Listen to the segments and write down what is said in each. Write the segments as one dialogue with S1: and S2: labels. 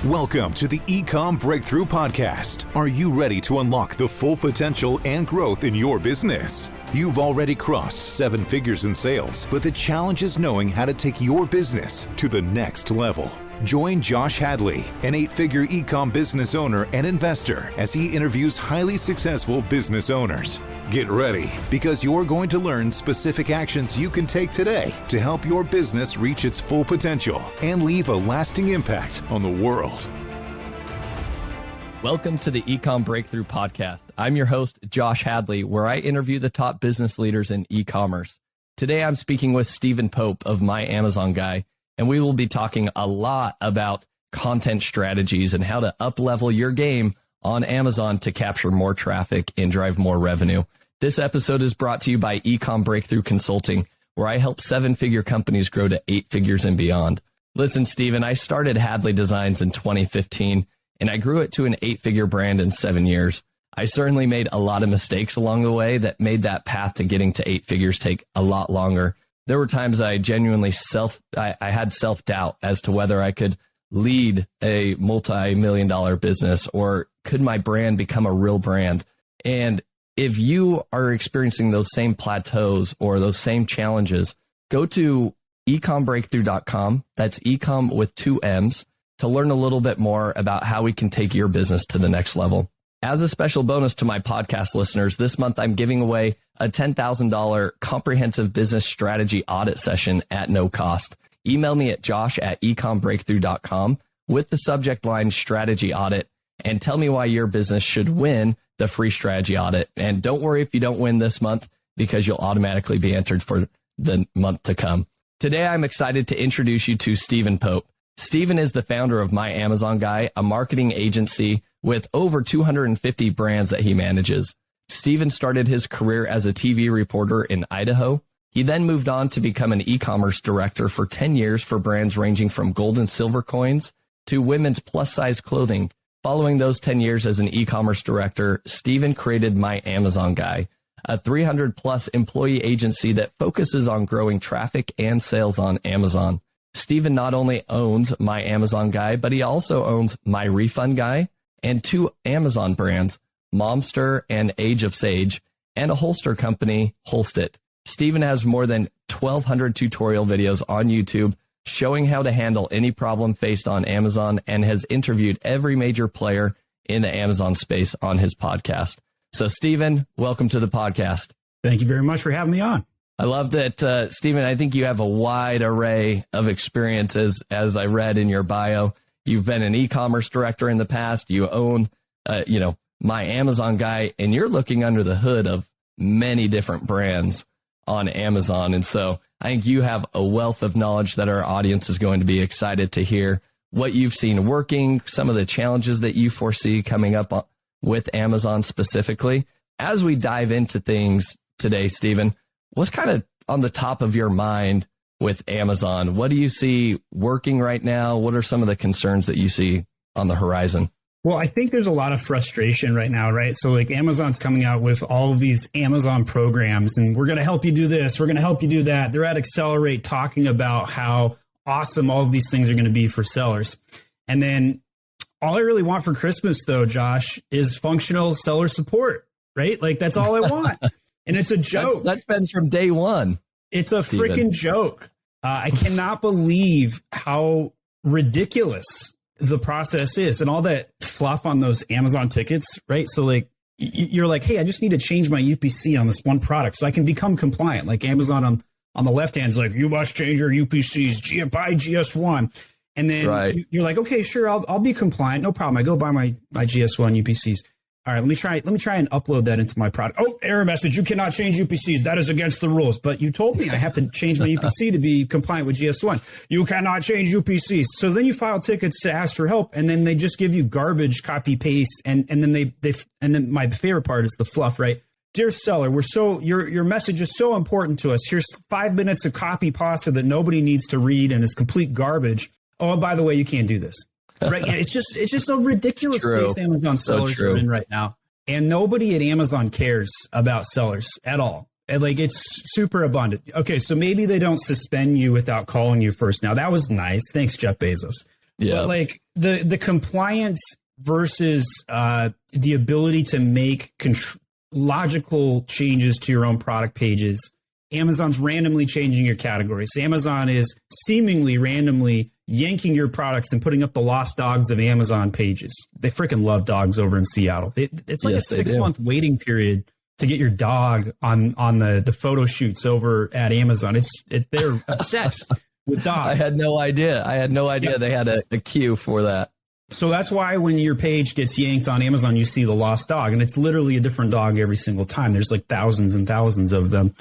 S1: Welcome to the Ecomm Breakthrough Podcast. Are you ready to unlock the full potential and growth in your business? You've already crossed 7 figures in sales, but the challenge is knowing how to take your business to the next level. Join Josh Hadley, an 8-figure Ecomm business owner and investor, as he interviews highly successful business owners. Get ready, because you're going to learn specific actions you can take today to help your business reach its full potential and leave a lasting impact on the world.
S2: Welcome to the Ecomm Breakthrough Podcast. I'm your host, Josh Hadley, where I interview the top business leaders in e-commerce. Today, I'm speaking with Stephen Pope of My Amazon Guy, and we will be talking a lot about content strategies and how to up-level your game on Amazon to capture more traffic and drive more revenue. This episode is brought to you by Ecomm Breakthrough Consulting, where I help 7-figure companies grow to 8 figures and beyond. Listen, Stephen, I started Hadley Designs in 2015, and I grew it to an 8-figure brand in 7 years. I certainly made a lot of mistakes along the way that made that path to getting to 8 figures take a lot longer. There were times I genuinely I had self-doubt as to whether I could lead a multi-million-dollar business, or could my brand become a real brand? And if you are experiencing those same plateaus or those same challenges, go to ecommbreakthrough.com. That's Ecomm with 2 M's, to learn a little bit more about how we can take your business to the next level. As a special bonus to my podcast listeners, this month I'm giving away a $10,000 comprehensive business strategy audit session at no cost. Email me at josh@ecommbreakthrough.com with the subject line strategy audit, and tell me why your business should win the free strategy audit. And don't worry if you don't win this month, because you'll automatically be entered for the month to come. Today, I'm excited to introduce you to Stephen Pope. Stephen is the founder of My Amazon Guy, a marketing agency with over 250 brands that he manages. Stephen started his career as a TV reporter in Idaho. He then moved on to become an e-commerce director for 10 years for brands ranging from gold and silver coins to women's plus-size clothing. Following those 10 years as an e-commerce director, Stephen created My Amazon Guy, a 300-plus employee agency that focuses on growing traffic and sales on Amazon. Stephen not only owns My Amazon Guy, but he also owns My Refund Guy and 2 Amazon brands, Momster and Age of Sage, and a holster company, Holstit. Stephen has more than 1,200 tutorial videos on YouTube showing how to handle any problem faced on Amazon, and has interviewed every major player in the Amazon space on his podcast. So, Stephen, welcome to the podcast.
S3: Thank you very much for having me on.
S2: I love that, Stephen. I think you have a wide array of experiences, as I read in your bio. You've been an e-commerce director in the past. You own, My Amazon Guy, and you're looking under the hood of many different brands on Amazon. And so I think you have a wealth of knowledge that our audience is going to be excited to hear what you've seen working, some of the challenges that you foresee coming up with Amazon specifically. As we dive into things today, Stephen, what's kind of on the top of your mind with Amazon? What do you see working right now? What are some of the concerns that you see on the horizon?
S3: Well, I think there's a lot of frustration right now, right? So like Amazon's coming out with all of these Amazon programs, and we're going to help you do this. We're going to help you do that. They're at Accelerate talking about how awesome all of these things are going to be for sellers. And then all I really want for Christmas, though, Josh, is functional seller support, right? Like that's all I want. And it's a joke.
S2: That's been from day one.
S3: It's a freaking joke. I cannot believe how ridiculous the process is, and all that fluff on those Amazon tickets, right? So like you're like, hey, I just need to change my UPC on this one product so I can become compliant. Like Amazon on the left hand is like, you must change your UPCs by GS1. And then you're like, okay, sure, I'll be compliant. No problem. I go buy my GS1 UPCs. All right, let me try and upload that into my product. Oh, error message. You cannot change UPCs. That is against the rules. But you told me I have to change my UPC to be compliant with GS1. You cannot change UPCs. So then you file tickets to ask for help, and then they just give you garbage copy paste. And then and then my favorite part is the fluff, right? Dear seller, your message is so important to us. Here's 5 minutes of copy pasta that nobody needs to read and is complete garbage. Oh, and by the way, you can't do this. Right. Yeah, it's just a ridiculous place Amazon sellers are in right now. And nobody at Amazon cares about sellers at all. And like, it's super abundant. Okay, so maybe they don't suspend you without calling you first. Now, that was nice. Thanks, Jeff Bezos.
S2: Yeah.
S3: But like the compliance versus the ability to make logical changes to your own product pages. Amazon's randomly changing your categories. Amazon is seemingly randomly yanking your products and putting up the lost dogs of Amazon pages. They freaking love dogs over in Seattle. It's like a 6-month waiting period to get your dog on the photo shoots over at Amazon. They're obsessed with dogs.
S2: I had no idea. They had a queue for that.
S3: So that's why when your page gets yanked on Amazon, you see the lost dog, and it's literally a different dog every single time. There's like thousands and thousands of them.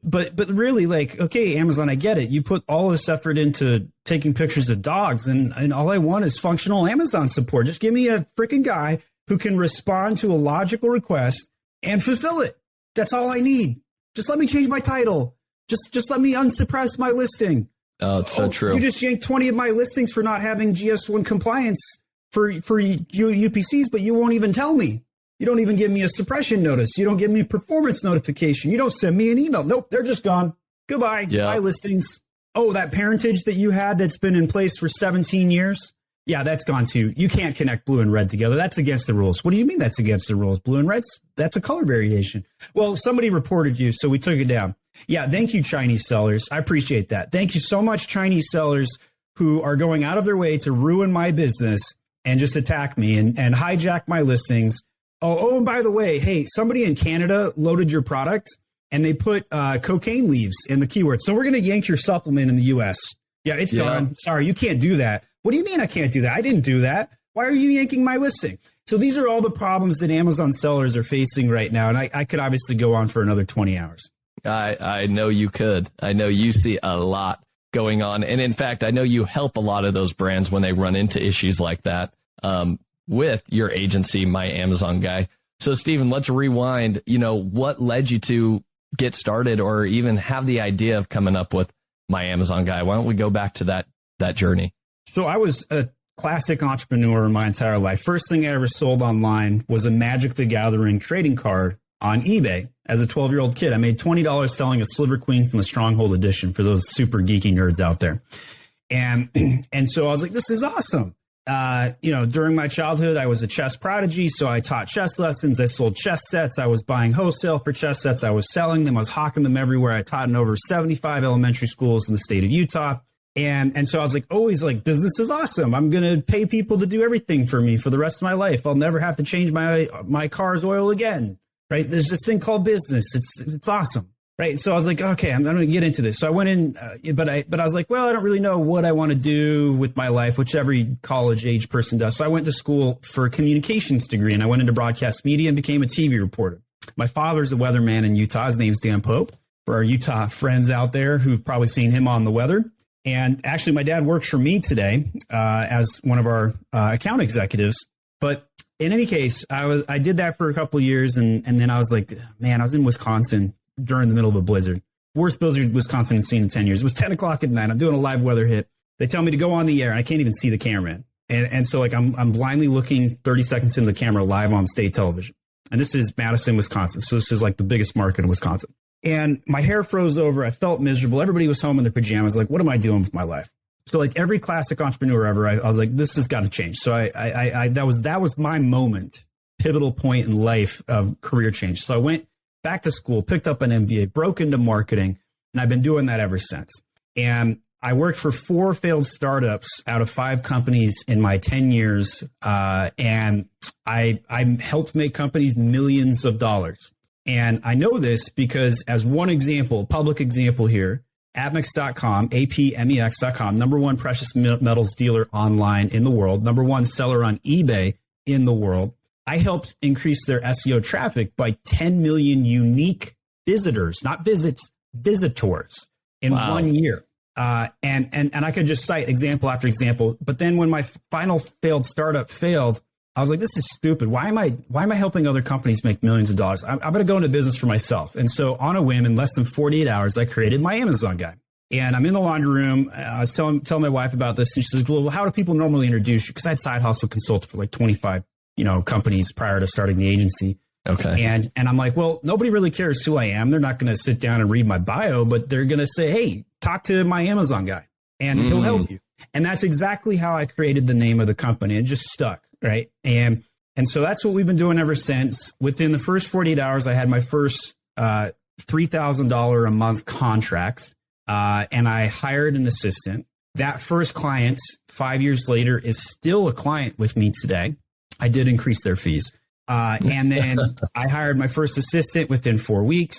S3: But really, like, okay, Amazon, I get it. You put all this effort into taking pictures of dogs, and all I want is functional Amazon support. Just give me a freaking guy who can respond to a logical request and fulfill it. That's all I need. Just let me change my title. Just let me unsuppress my listing.
S2: Oh, it's so true.
S3: You just yanked 20 of my listings for not having GS1 compliance for UPCs, but you won't even tell me. You don't even give me a suppression notice. You don't give me performance notification. You don't send me an email. Nope, they're just gone. Goodbye.
S2: Yeah.
S3: Bye listings. Oh, that parentage that you had that's been in place for 17 years? Yeah, that's gone too. You can't connect blue and red together. That's against the rules. What do you mean that's against the rules? Blue and red's, that's a color variation. Well, somebody reported you, so we took it down. Yeah, thank you, Chinese sellers. I appreciate that. Thank you so much, Chinese sellers who are going out of their way to ruin my business and just attack me and hijack my listings. Oh, and by the way, hey, somebody in Canada loaded your product and they put cocaine leaves in the keyword. So we're going to yank your supplement in the U.S. Yeah, it's gone. Sorry, you can't do that. What do you mean I can't do that? I didn't do that. Why are you yanking my listing? So these are all the problems that Amazon sellers are facing right now. And I could obviously go on for another 20 hours.
S2: I know you could. I know you see a lot going on. And in fact, I know you help a lot of those brands when they run into issues like that with your agency, My Amazon Guy. So, Stephen, let's rewind. What led you to get started or even have the idea of coming up with My Amazon Guy? Why don't we go back to that journey? So
S3: I was a classic entrepreneur my entire life. First thing I ever sold online was a Magic the Gathering trading card on eBay. As a 12-year-old kid, I made $20 selling a Sliver Queen from the Stronghold edition for those super geeky nerds out there. And so I was like, this is awesome. During my childhood, I was a chess prodigy. So I taught chess lessons. I sold chess sets. I was buying wholesale for chess sets. I was selling them. I was hawking them everywhere. I taught in over 75 elementary schools in the state of Utah. And so I was like, always like, business is awesome. I'm going to pay people to do everything for me for the rest of my life. I'll never have to change my car's oil again. Right. There's this thing called business. It's awesome. Right. So I was like, OK, I'm going to get into this. So I went in, but I was like, well, I don't really know what I want to do with my life, which every college age person does. So I went to school for a communications degree and I went into broadcast media and became a TV reporter. My father's a weatherman in Utah. His name's Dan Pope. For our Utah friends out there who've probably seen him on the weather. And actually, my dad works for me today as one of our account executives. But in any case, I did that for a couple of years, and then I was like, man, I was in Wisconsin during the middle of a blizzard. Worst blizzard Wisconsin has seen in 10 years. It was 10 o'clock at night. I'm doing a live weather hit. They tell me to go on the air, and I can't even see the cameraman. And so like I'm blindly looking 30 seconds into the camera live on state television. And this is Madison, Wisconsin. So this is like the biggest market in Wisconsin. And my hair froze over. I felt miserable. Everybody was home in their pajamas. Like, what am I doing with my life? So like every classic entrepreneur ever, I was like, this has got to change. So that was my moment, pivotal point in life of career change. So I went back to school, picked up an MBA, broke into marketing, and I've been doing that ever since. And I worked for 4 failed startups out of 5 companies in my 10 years. And I helped make companies millions of dollars. And I know this because as one example, public example here, Apmex.com, APMEX.com, #1 precious metals dealer online in the world, #1 seller on eBay in the world. I helped increase their SEO traffic by 10 million unique visitors, not visits, visitors in 1 year. And I could just cite example after example. But then when my final failed startup failed, I was like, this is stupid. Why am I helping other companies make millions of dollars? I'm going to go into business for myself. And so on a whim, in less than 48 hours, I created My Amazon Guy. And I'm in the laundry room. I was telling my wife about this. And she says, well, how do people normally introduce you? Because I had side hustle consulted for like 25, companies prior to starting the agency. Okay. And I'm like, well, nobody really cares who I am. They're not going to sit down and read my bio, but they're going to say, hey, talk to My Amazon Guy and he'll help you. And that's exactly how I created the name of the company. It just stuck, right? And so that's what we've been doing ever since. Within the first 48 hours, I had my first $3,000 a month contract, and I hired an assistant. That first client, 5 years later, is still a client with me today. I did increase their fees. And then I hired my first assistant within 4 weeks.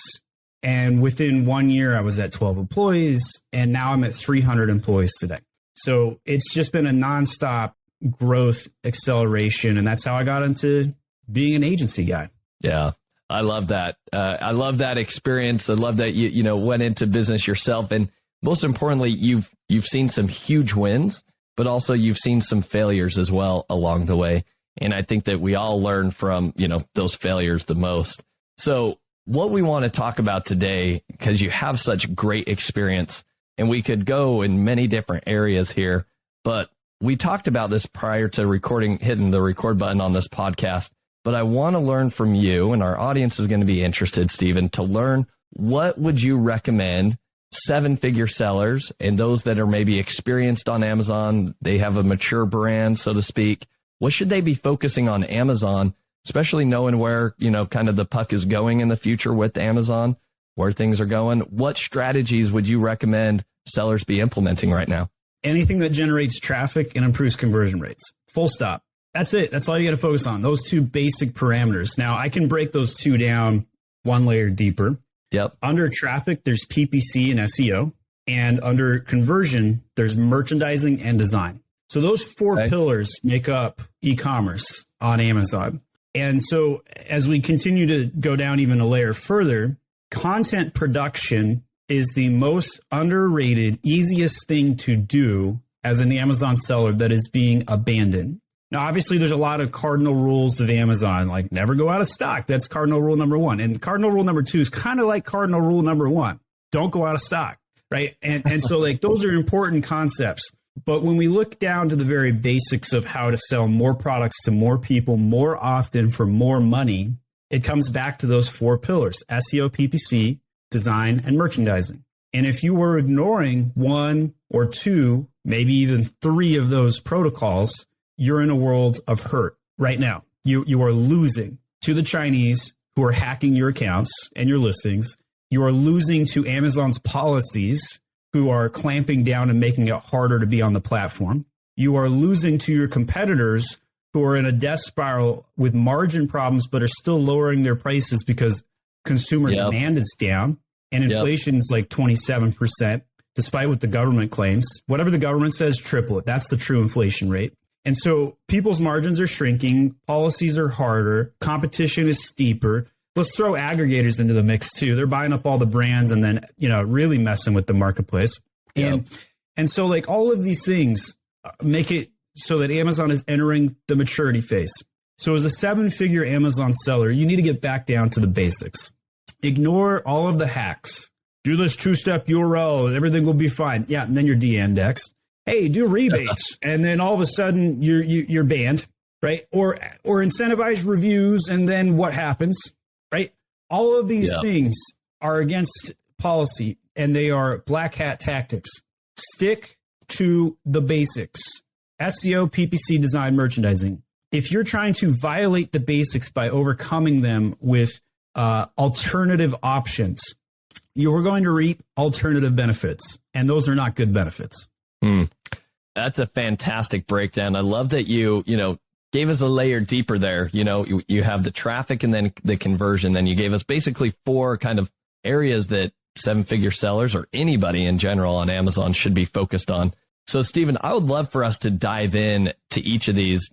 S3: And within 1 year, I was at 12 employees. And now I'm at 300 employees today. So it's just been a nonstop growth acceleration. And that's how I got into being an agency guy.
S2: Yeah, I love that. I love that experience. I love that you went into business yourself. And most importantly, you've seen some huge wins, but also you've seen some failures as well along the way. And I think that we all learn from, those failures the most. So what we want to talk about today, because you have such great experience, and we could go in many different areas here, but we talked about this prior to hitting the record button on this podcast. But I want to learn from you, and our audience is going to be interested, Stephen, to learn what would you recommend seven-figure sellers and those that are maybe experienced on Amazon, they have a mature brand, so to speak. What should they be focusing on Amazon, especially knowing where, kind of the puck is going in the future with Amazon, where things are going? What strategies would you recommend sellers be implementing right now?
S3: Anything that generates traffic and improves conversion rates. Full stop. That's it. That's all you got to focus on. Those two basic parameters. Now, I can break those two down one layer deeper.
S2: Yep.
S3: Under traffic, there's PPC and SEO. And under conversion, there's merchandising and design. So those four pillars make up e-commerce on Amazon. And so as we continue to go down even a layer further, content production is the most underrated, easiest thing to do as an Amazon seller that is being abandoned. Now, obviously, there's a lot of cardinal rules of Amazon, like never go out of stock. That's cardinal rule number one. And cardinal rule number two is kind of like cardinal rule number one. Don't go out of stock, right? And so like those are important concepts. But when we look down to the very basics of how to sell more products to more people more often for more money, it comes back to those four pillars: SEO, PPC, design, and merchandising. And if you were ignoring one or two, maybe even three of those protocols, you're in a world of hurt right now. You are losing to the Chinese who are hacking your accounts and your listings. You are losing to Amazon's policies who are clamping down and making it harder to be on the platform. You are losing to your competitors who are in a death spiral with margin problems, but are still lowering their prices because consumer demand is down and inflation is like 27%, despite what the government claims. Whatever the government says, triple it. That's the true inflation rate. And so people's margins are shrinking, policies are harder, competition is steeper. Let's throw aggregators into the mix too. They're buying up all the brands and then, really messing with the marketplace. And so like all of these things make it so that Amazon is entering the maturity phase. So as a seven-figure Amazon seller, you need to get back down to the basics. Ignore all of the hacks. Do this two-step URL, everything will be fine. Yeah, and then you're de-indexed. Hey, do rebates, and then all of a sudden you're banned, right? Or incentivize reviews, and then what happens, right? All of these things are against policy, and they are black hat tactics. Stick to the basics: SEO, PPC, design, merchandising. If you're trying to violate the basics by overcoming them with alternative options, you are going to reap alternative benefits, and those are not good benefits.
S2: That's a fantastic breakdown. I love that you gave us a layer deeper there. You have the traffic and then the conversion. Then you gave us basically four kind of areas that seven-figure sellers or anybody in general on Amazon should be focused on. So, Stephen, I would love for us to dive in to each of these,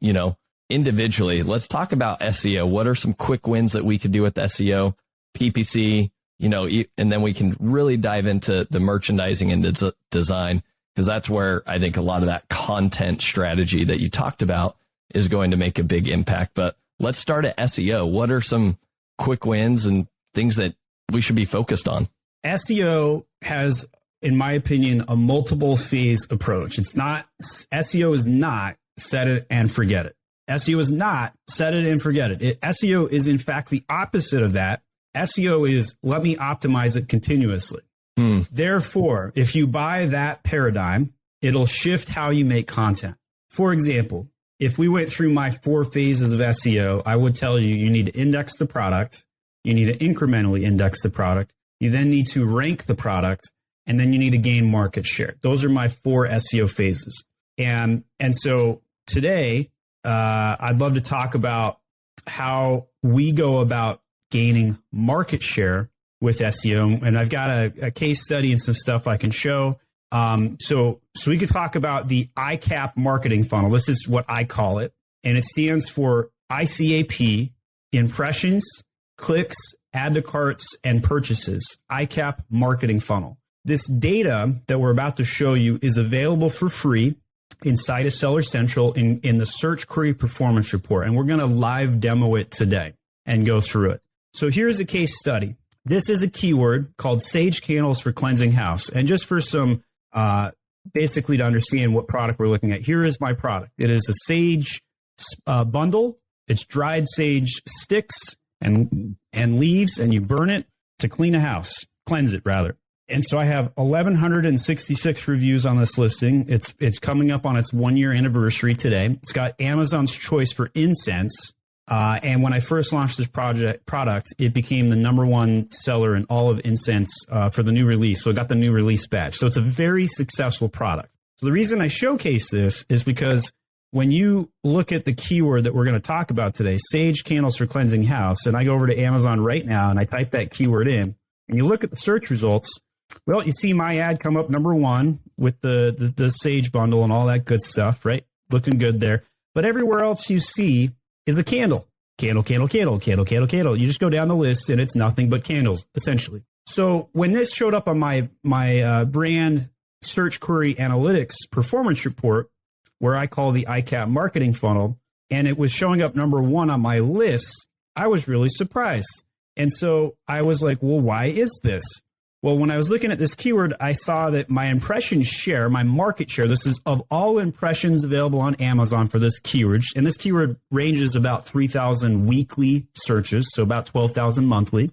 S2: individually. Let's talk about SEO. What are some quick wins that we could do with SEO, PPC, and then we can really dive into the merchandising and design, because that's where I think a lot of that content strategy that you talked about is going to make a big impact. But let's start at SEO. What are some quick wins and things that we should be focused on?
S3: SEO has, in my opinion, a multiple phase approach. SEO is not set it and forget it. SEO is not set it and forget it. SEO is in fact the opposite of that. SEO is let me optimize it continuously. Therefore, if you buy that paradigm, it'll shift how you make content. For example, if we went through my 4 phases of SEO, I would tell you, you need to index the product. You need to incrementally index the product. You then need to rank the product, and then you need to gain market share. Those are my 4 SEO phases. And so today, I'd love to talk about how we go about gaining market share with SEO. And I've got a case study and some stuff I can show. So we could talk about the ICAP marketing funnel. This is what I call it. And it stands for ICAP, impressions, clicks, add to carts, and purchases. ICAP marketing funnel. This data that we're about to show you is available for free inside of Seller Central in the search query performance report. And we're going to live demo it today and go through it. So here's a case study. This is a keyword called sage candles for cleansing house. And just for some, basically to understand what product we're looking at, here is my product. It is a sage bundle. It's dried sage sticks and leaves, and you burn it to clean a house, cleanse it rather. And so I have 1,166 reviews on this listing. It's coming up on its 1-year anniversary today. It's got Amazon's choice for incense. And when I first launched this product, it became the #1 seller in all of incense for the new release. So it got the new release badge. So it's a very successful product. So the reason I showcase this is because when you look at the keyword that we're going to talk about today, sage candles for cleansing house, and I go over to Amazon right now and I type that keyword in, and you look at the search results, well, you see my ad come up #1 with the sage bundle and all that good stuff, right? Looking good there. But everywhere else you see is a candle. Candle, candle, candle, candle, candle, candle. You just go down the list and it's nothing but candles, essentially. So when this showed up on my brand search query analytics performance report, where I call the ICAP marketing funnel, and it was showing up #1 on my list, I was really surprised. And so I was like, well, why is this? Well, when I was looking at this keyword, I saw that my impression share, my market share, this is of all impressions available on Amazon for this keyword, and this keyword ranges about 3,000 weekly searches, so about 12,000 monthly,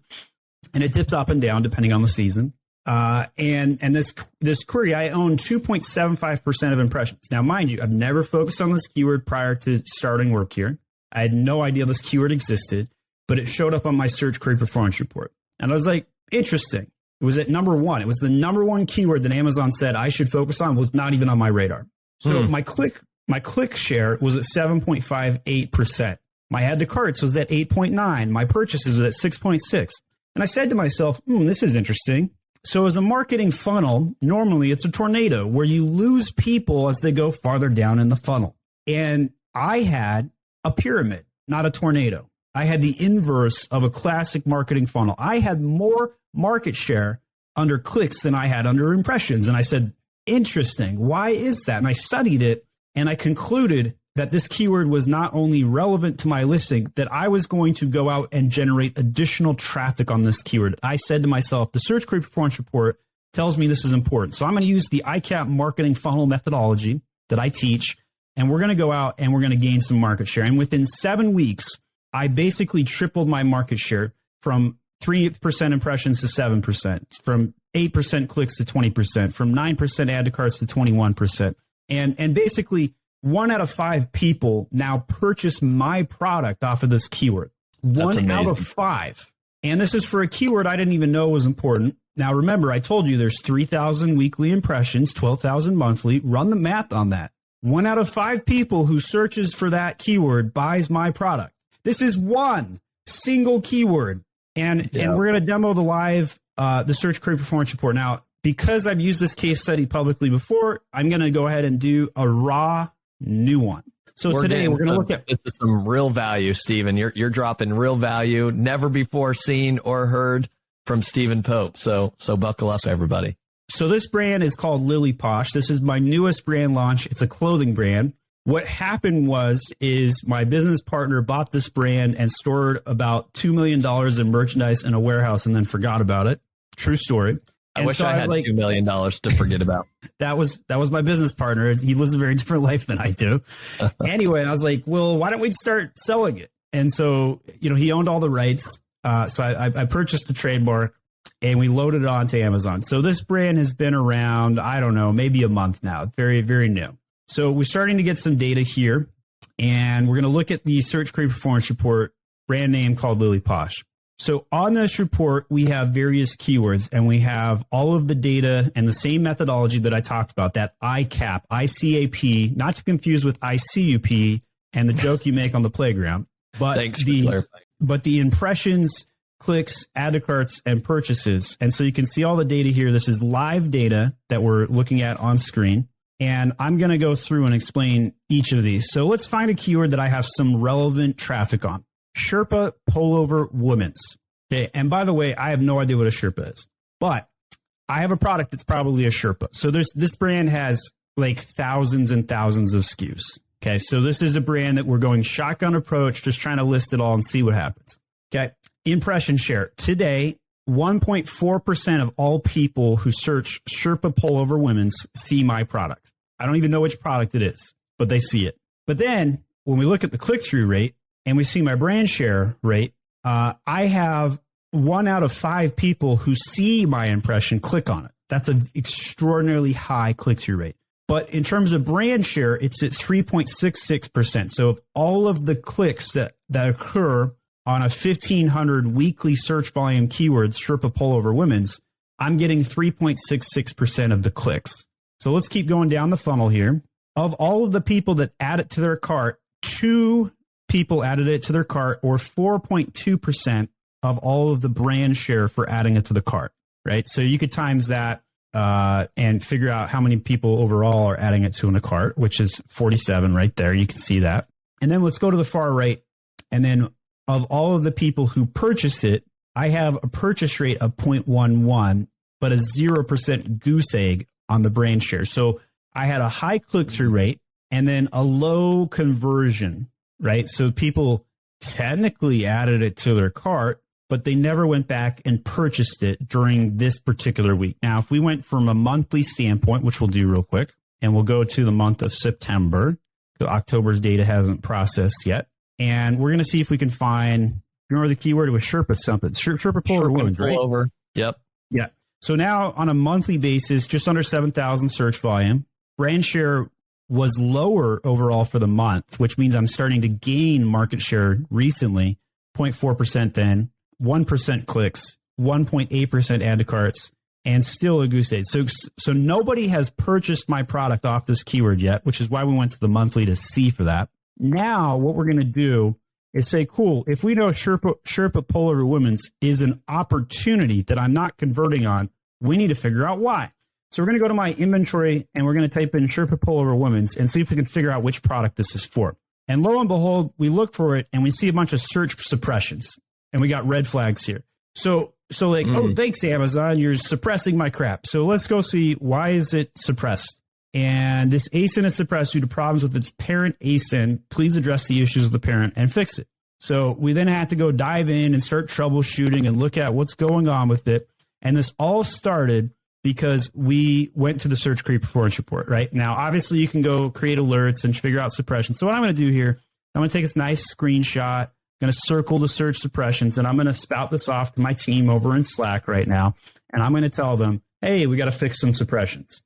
S3: and it dips up and down depending on the season. And this query, I own 2.75% of impressions. Now, mind you, I've never focused on this keyword prior to starting work here. I had no idea this keyword existed, but it showed up on my search query performance report. And I was like, interesting. It was at #1. It was the #1 keyword that Amazon said I should focus on, was not even on my radar. So my click share was at 7.58%. My add to carts was at 8.9. My purchases was at 6.6. And I said to myself, this is interesting. So as a marketing funnel, normally it's a tornado where you lose people as they go farther down in the funnel. And I had a pyramid, not a tornado. I had the inverse of a classic marketing funnel. I had more market share under clicks than I had under impressions. And I said, interesting. Why is that? And I studied it, and I concluded that this keyword was not only relevant to my listing, that I was going to go out and generate additional traffic on this keyword. I said to myself, the search query performance report tells me this is important. So I'm going to use the ICAP marketing funnel methodology that I teach, and we're going to go out and we're going to gain some market share. And within 7 weeks, I basically tripled my market share from 3% impressions to 7%, from 8% clicks to 20%, from 9% add to carts to 21%. And basically 1 out of 5 people now purchase my product off of this keyword. 1 out of 5. And this is for a keyword I didn't even know was important. Now, remember, I told you there's 3,000 weekly impressions, 12,000 monthly. Run the math on that. 1 out of 5 people who searches for that keyword buys my product. This is one single keyword. And we're going to demo the live, the search query performance report. Now, because I've used this case study publicly before, I'm going to go ahead and do a raw new one. So today we're going to look at
S2: this is some real value, Stephen. You're dropping real value, never before seen or heard from Stephen Pope. So buckle up, everybody.
S3: So this brand is called Lily Posh. This is my newest brand launch. It's a clothing brand. What happened is my business partner bought this brand and stored about $2 million in merchandise in a warehouse and then forgot about it. True story.
S2: I wish I had $2 million to forget about.
S3: That was my business partner. He lives a very different life than I do. Anyway, and I was like, well, why don't we start selling it? And so, he owned all the rights. So I purchased the trademark, and we loaded it onto Amazon. So this brand has been around, I don't know, maybe a month now. Very, very new. So we're starting to get some data here, and we're going to look at the Search Query Performance Report, brand name called Lily Posh. So on this report, we have various keywords, and we have all of the data and the same methodology that I talked about, that ICAP, ICAP, not to confuse with ICUP and the joke you make on the playground, but
S2: Thanks for clarifying.
S3: But the impressions, clicks, add to carts, and purchases. And so you can see all the data here. This is live data that we're looking at on screen. And I'm going to go through and explain each of these. So let's find a keyword that I have some relevant traffic on. Sherpa pullover women's. Okay. And by the way, I have no idea what a Sherpa is, but I have a product that's probably a Sherpa. So this brand has like thousands and thousands of SKUs. Okay. So this is a brand that we're going shotgun approach, just trying to list it all and see what happens. Okay. Impression share. Today, 1.4% of all people who search Sherpa pullover women's see my product. I don't even know which product it is, but they see it. But then when we look at the click-through rate and we see my brand share rate, I have 1 out of 5 people who see my impression click on it. That's an extraordinarily high click-through rate. But in terms of brand share, it's at 3.66%. So of all of the clicks that occur on a 1,500 weekly search volume keywords, Sherpa pullover women's, I'm getting 3.66% of the clicks. So let's keep going down the funnel here. Of all of the people that add it to their cart, 2 people added it to their cart, or 4.2% of all of the brand share for adding it to the cart, right? So you could times that and figure out how many people overall are adding it to in a cart, which is 47 right there. You can see that. And then let's go to the far right. And then of all of the people who purchase it, I have a purchase rate of 0.11, but a 0% goose egg on the brand share. So I had a high click-through rate and then a low conversion, right? So people technically added it to their cart, but they never went back and purchased it during this particular week. Now, if we went from a monthly standpoint, which we'll do real quick, and we'll go to the month of September, October's data hasn't processed yet. And we're going to see if we can find, remember the keyword was Sherpa something. Sherpa pullover women's, right?
S2: Pullover. Yep.
S3: Yeah. So now on a monthly basis, just under 7,000 search volume. Brand share was lower overall for the month, which means I'm starting to gain market share recently. 0.4% then, 1% clicks, 1.8% add to carts, and still a goose egg. So nobody has purchased my product off this keyword yet, which is why we went to the monthly to see for that. Now, what we're going to do is say, cool, if we know Sherpa pullover women's is an opportunity that I'm not converting on, we need to figure out why. So we're going to go to my inventory and we're going to type in Sherpa pullover women's and see if we can figure out which product this is for. And lo and behold, we look for it and we see a bunch of search suppressions and we got red flags here. So like, oh, thanks, Amazon, you're suppressing my crap. So let's go see, why is it suppressed? And this ASIN is suppressed due to problems with its parent ASIN. Please address the issues with the parent and fix it. So we then had to go dive in and start troubleshooting and look at what's going on with it. And this all started because we went to the Search Query Performance Report, right? Now, obviously, you can go create alerts and figure out suppression. So what I'm going to do here, I'm going to take this nice screenshot, I'm going to circle the search suppressions, and I'm going to spout this off to my team over in Slack right now. And I'm going to tell them, hey, we got to fix some suppressions.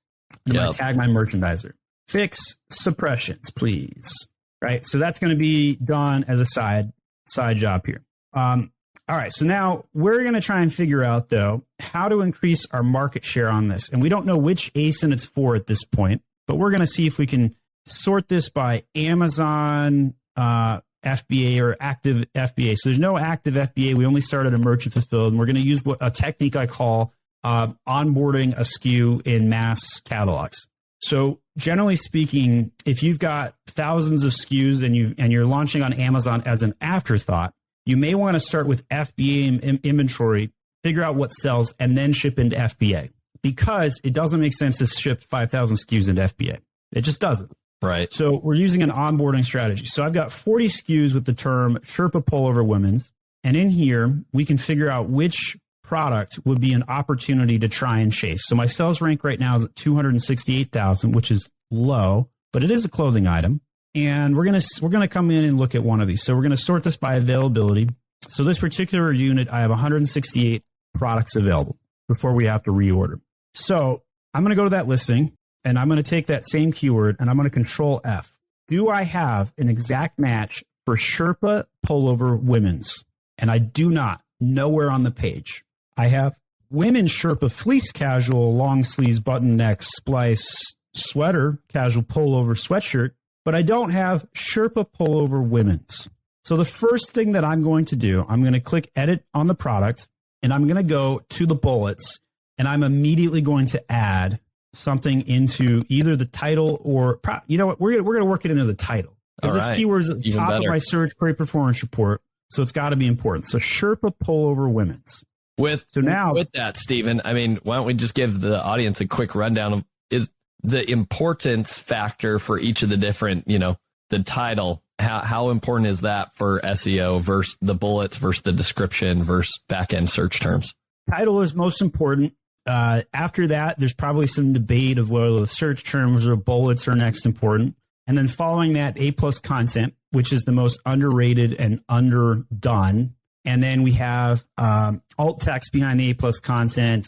S3: I'm going to tag my merchandiser. Fix suppressions, please. Right? So that's going to be done as a side job here. All right, so now we're going to try and figure out, though, how to increase our market share on this. And we don't know which ASIN it's for at this point, but we're going to see if we can sort this by Amazon FBA or active FBA. So there's no active FBA. We only started a merchant fulfilled, and we're going to use a technique I call onboarding a SKU in mass catalogs. So generally speaking, if you've got thousands of SKUs and you're launching on Amazon as an afterthought, you may want to start with FBA inventory, figure out what sells, and then ship into FBA, because it doesn't make sense to ship 5,000 SKUs into FBA. It just doesn't.
S2: Right.
S3: So we're using an onboarding strategy. So I've got 40 SKUs with the term Sherpa pullover women's. And in here, we can figure out which product would be an opportunity to try and chase. So my sales rank right now is at 268,000, which is low, but it is a clothing item. And we're gonna come in and look at one of these. So we're going to sort this by availability. So this particular unit, I have 168 products available. before we have to reorder. So I'm going to go to that listing and I'm going to take that same keyword and I'm going to control F. Do I have an exact match for Sherpa pullover women's? And I do not. Nowhere on the page. I have women's Sherpa fleece casual, long sleeves, button neck, splice, sweater, casual pullover sweatshirt, but I don't have Sherpa pullover women's. So the first thing that I'm going to do, I'm going to click edit on the product and I'm going to go to the bullets and I'm immediately going to add something into either the title or, you know what, we're going to work it into the title because this keyword is at the top of my search query performance report. So it's got to be important. So Sherpa pullover women's.
S2: With that, Stephen, I mean, why don't we just give the audience a quick rundown of is the importance factor for each of the different, the title. How important is that for SEO versus the bullets versus the description versus back-end search terms?
S3: Title is most important. After that, there's probably some debate of whether the search terms or bullets are next important. And then following that, A+ content, which is the most underrated and underdone. And then we have alt text behind the A+ content,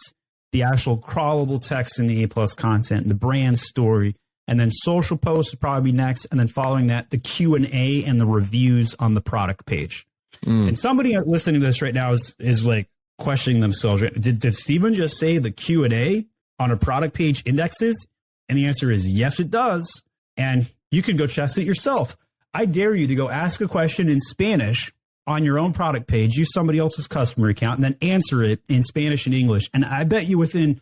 S3: the actual crawlable text in the A+ content, the brand story, and then social posts would probably be next. And then following that, the Q&A and the reviews on the product page. And somebody listening to this right now is like questioning themselves. Did Stephen just say the Q&A on a product page indexes? And the answer is yes, it does. And you can go test it yourself. I dare you to go ask a question in Spanish on your own product page, use somebody else's customer account, and then answer it in Spanish and English. And I bet you within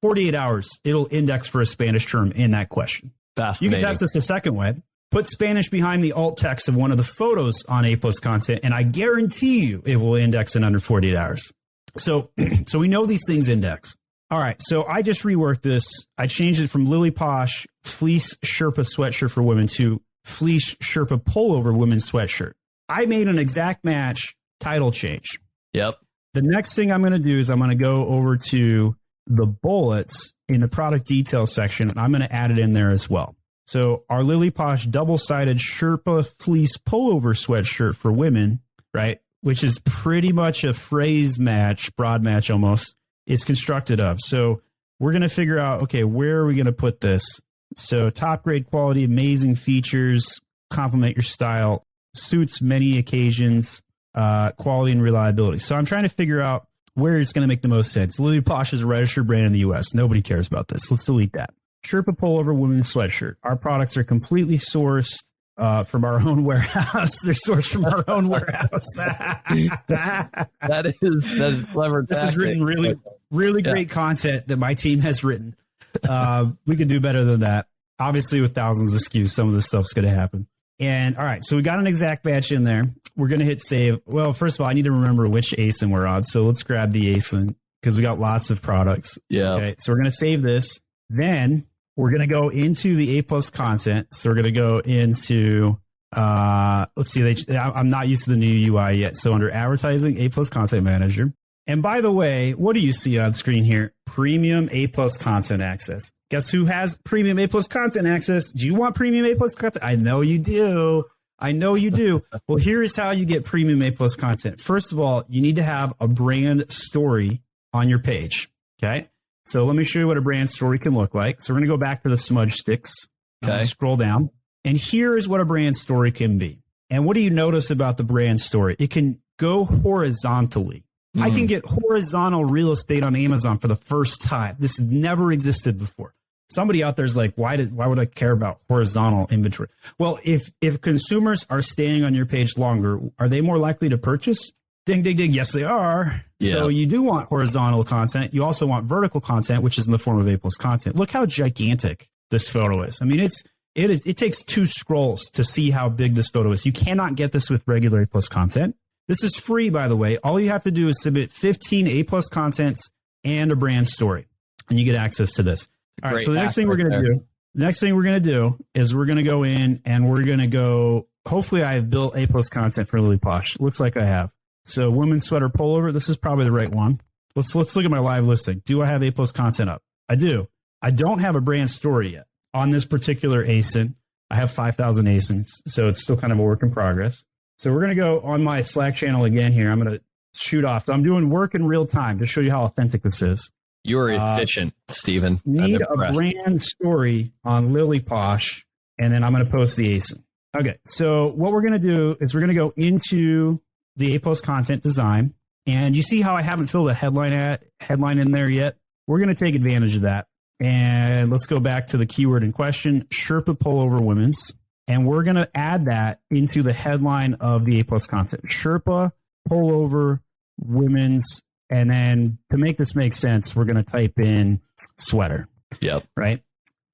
S3: 48 hours, it'll index for a Spanish term in that question. You can test this a second way. Put Spanish behind the alt text of one of the photos on A+ content, and I guarantee you it will index in under 48 hours. So we know these things index. All right, so I just reworked this. I changed it from Lily Posh fleece Sherpa sweatshirt for women to fleece Sherpa pullover women's sweatshirt. I made an exact match title change.
S2: Yep.
S3: The next thing I'm going to do is I'm going to go over to the bullets in the product details section, and I'm going to add it in there as well. So our Lily Posh double-sided Sherpa fleece pullover sweatshirt for women, right, which is pretty much a phrase match, broad match almost, is constructed of. So we're going to figure out, okay, where are we going to put this? So top grade quality, amazing features, complement your style, suits many occasions, quality and reliability. So I'm trying to figure out where it's going to make the most sense. Lily Posh is a registered brand in the U.S. Nobody cares about this. Let's delete that. Sherpa pullover women's sweatshirt. Our products are completely sourced from our own warehouse. They're sourced from our own warehouse.
S2: that is clever.
S3: This is written really great content that my team has written. We could do better than that. Obviously, with thousands of SKUs, some of this stuff's going to happen. And all right, so we got an exact match in there. We're going to hit save. Well, first of all, I need to remember which ASIN we're on. So let's grab the ASIN because we got lots of products.
S2: Yeah.
S3: Okay, so we're going to save this. Then we're going to go into the A+ content. So we're going to go into, let's see, I'm not used to the new UI yet. So under advertising, A+ content manager. And by the way, what do you see on screen here? Premium A+ content access. Guess who has premium A+ content access? Do you want premium A+ content? I know you do. Well, here's how you get premium A+ content. First of all, you need to have a brand story on your page. Okay. So let me show you what a brand story can look like. So we're going to go back to the smudge sticks. Okay. Scroll down. And here's what a brand story can be. And what do you notice about the brand story? It can go horizontally. I can get horizontal real estate on Amazon for the first time. This never existed before. Somebody out there is like, why would I care about horizontal inventory? Well, if consumers are staying on your page longer, are they more likely to purchase? Ding, ding, ding. Yes, they are. Yeah. So you do want horizontal content. You also want vertical content, which is in the form of A+ content. Look how gigantic this photo is. I mean, it takes 2 scrolls to see how big this photo is. You cannot get this with regular A+ content. This is free, by the way. All you have to do is submit 15 A+ contents and a brand story, and you get access to this. All right, so the next thing we're going to do is we're going to go in and we're going to go, hopefully I have built A+ content for Lily Posh. Looks like I have. So women's sweater pullover, this is probably the right one. Let's look at my live listing. Do I have A+ content up? I do. I don't have a brand story yet on this particular ASIN. I have 5,000 ASINs, so it's still kind of a work in progress. So we're going to go on my Slack channel again here. I'm going to shoot off. So I'm doing work in real time to show you how authentic this is.
S2: You're efficient, Stephen.
S3: Need a brand story on Lily Posh, and then I'm going to post the ASIN. Okay, so what we're going to do is we're going to go into the A+ content design, and you see how I haven't filled a headline in there yet? We're going to take advantage of that, and let's go back to the keyword in question, Sherpa Pullover Women's, and we're going to add that into the headline of the A+ content, Sherpa Pullover Women's. And then to make this make sense, we're going to type in sweater.
S2: Yep.
S3: Right.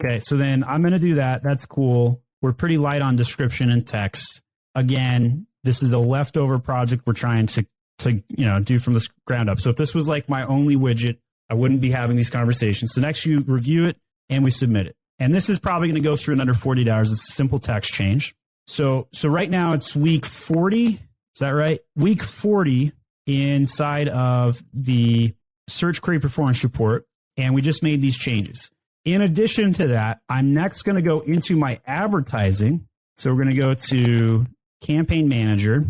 S3: Okay. So then I'm going to do that. That's cool. We're pretty light on description and text. Again, this is a leftover project we're trying to do from the ground up. So if this was like my only widget, I wouldn't be having these conversations. So next you review it and we submit it. And this is probably going to go through in under 40 hours. It's a simple text change. So right now it's week 40. Is that right? Week 40. Inside of the search query performance report, and we just made these changes. In addition to that, I'm next going to go into my advertising. So we're going to go to Campaign Manager.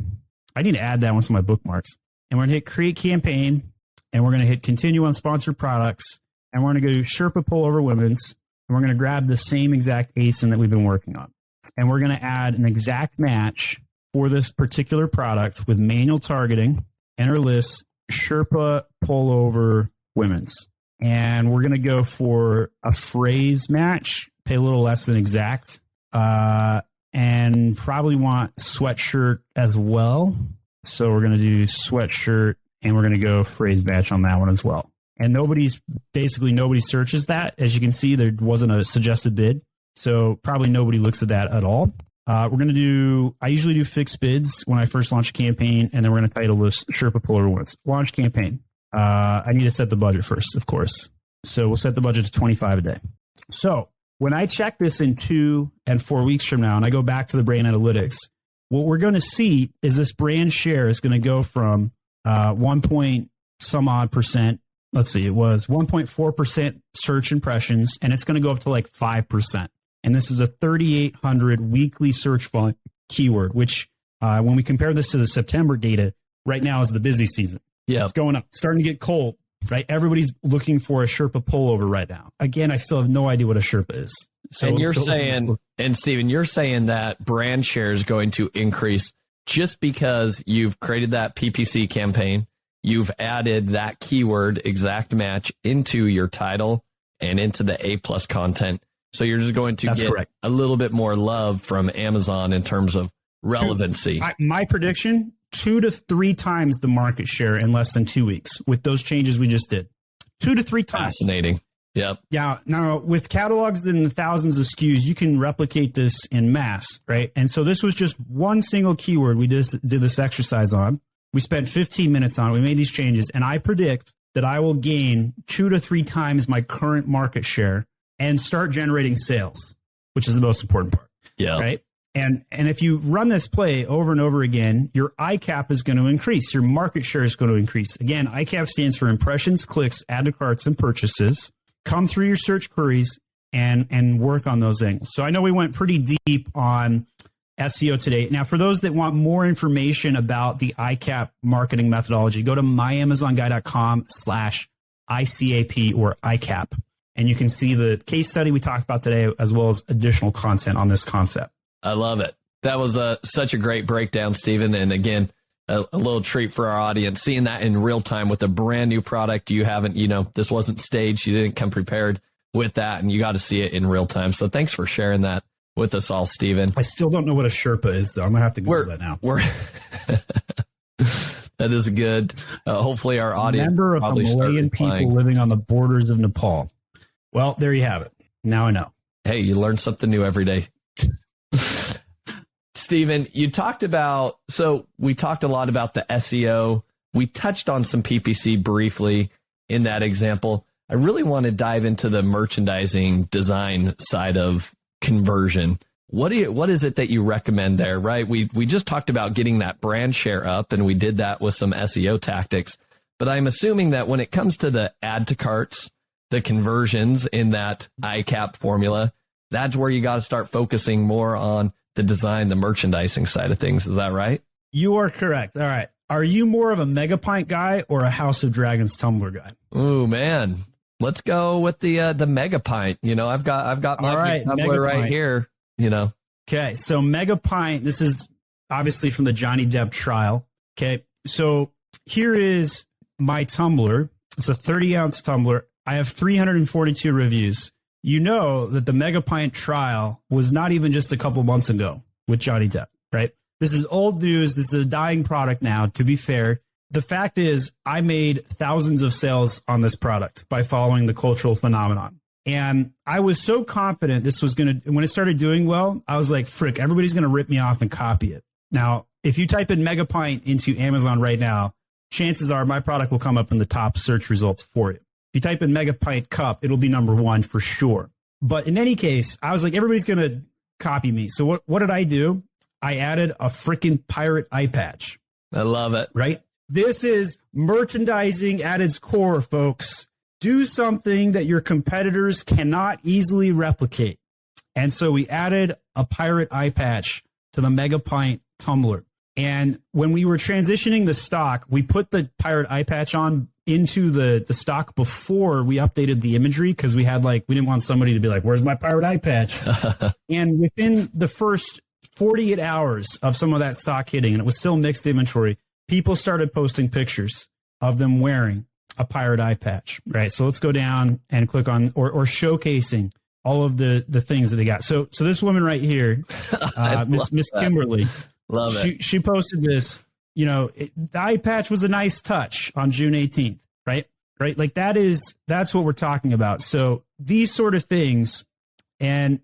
S3: I need to add that one to my bookmarks. And we're going to hit Create Campaign, and we're going to hit Continue on Sponsored Products, and we're going to go to Sherpa Pullover Women's, and we're going to grab the same exact ASIN that we've been working on. And we're going to add an exact match for this particular product with manual targeting. Enter list Sherpa Pullover Women's. And we're going to go for a phrase match, pay a little less than exact, and probably want sweatshirt as well. So we're going to do sweatshirt, and we're going to go phrase match on that one as well. And nobody searches that. As you can see, there wasn't a suggested bid. So probably nobody looks at that at all. I usually do fixed bids when I first launch a campaign, and then we're going to title this Sherpa Pullover Women's. Launch campaign. I need to set the budget first, of course. So we'll set the budget to $25 a day. So when I check this in 2 and 4 weeks from now, and I go back to the brand analytics, what we're going to see is this brand share is going to go from 1% Let's see, it was 1.4% search impressions, and it's going to go up to like 5%. And this is a 3,800 weekly search volume keyword, which when we compare this to the September data, right now is the busy season. Yeah, it's going up, starting to get cold, right? Everybody's looking for a Sherpa pullover right now. Again, I still have no idea what a Sherpa is. So
S2: and you're saying, and Stephen, you're saying that brand share is going to increase just because you've created that PPC campaign, you've added that keyword exact match into your title and into the A+ content. So you're just going to get a little bit more love from Amazon in terms of relevancy.
S3: My prediction, 2 to 3 times the market share in less than 2 weeks with those changes we just did. 2 to 3 times.
S2: Fascinating. Yep.
S3: Yeah. Now, with catalogs and thousands of SKUs, you can replicate this in mass, right? And so this was just one single keyword we did this exercise on. We spent 15 minutes on it. We made these changes, and I predict that I will gain 2 to 3 times my current market share and start generating sales, which is the most important part.
S2: Yeah.
S3: Right. And if you run this play over and over again, your ICAP is going to increase. Your market share is going to increase. Again, ICAP stands for impressions, clicks, add to carts, and purchases. Come through your search queries and work on those angles. So I know we went pretty deep on SEO today. Now, for those that want more information about the ICAP marketing methodology, go to myamazonguy.com/ICAP or ICAP. And you can see the case study we talked about today, as well as additional content on this concept.
S2: I love it. That was such a great breakdown, Stephen. And again, a little treat for our audience, seeing that in real time with a brand new product. You haven't, this wasn't staged. You didn't come prepared with that, and you got to see it in real time. So thanks for sharing that with us all, Stephen. I
S3: still don't know what a Sherpa is, though. I'm going to have to Google that now.
S2: That is good. Hopefully our audience.
S3: Member of a million people living on the borders of Nepal. Well, there you have it. Now I know.
S2: Hey, you learn something new every day. Stephen, we talked a lot about the SEO. We touched on some PPC briefly in that example. I really want to dive into the merchandising design side of conversion. What is it that you recommend there, right? We just talked about getting that brand share up, and we did that with some SEO tactics. But I'm assuming that when it comes to the add to carts, the conversions in that ICAP formula, that's where you got to start focusing more on the design, the merchandising side of things. Is that right?
S3: You are correct. All right. Are you more of a Mega Pint guy or a House of Dragons tumbler guy?
S2: Oh man, let's go with the Mega Pint. I've got my tumbler right here.
S3: Okay, so Mega Pint. This is obviously from the Johnny Depp trial. Okay, so here is my tumbler. It's a 30-ounce tumbler. I have 342 reviews. You know that the Mega Pint trial was not even just a couple months ago with Johnny Depp, right? This is old news. This is a dying product now, to be fair. The fact is, I made thousands of sales on this product by following the cultural phenomenon. And I was so confident this was going to, when it started doing well, I was like, frick, everybody's going to rip me off and copy it. Now, if you type in Mega Pint into Amazon right now, chances are my product will come up in the top search results for you. If you type in Mega Pint Cup, it'll be number one for sure. But in any case, I was like, everybody's going to copy me. So what did I do? I added a freaking pirate eye patch.
S2: I love it.
S3: Right? This is merchandising at its core, folks. Do something that your competitors cannot easily replicate. And so we added a pirate eye patch to the Mega Pint tumbler. And when we were transitioning the stock, we put the pirate eye patch on into the stock before we updated the imagery because we didn't want somebody to be like, where's my pirate eye patch? And within the first 48 hours of some of that stock hitting, and it was still mixed inventory, people started posting pictures of them wearing a pirate eye patch, right? So let's go down and click on or showcasing all of the things that they got. So this woman right here, Miss Kimberly,
S2: love it.
S3: She posted this. The eye patch was a nice touch on June 18th, right? Right, like that's what we're talking about. So these sort of things, and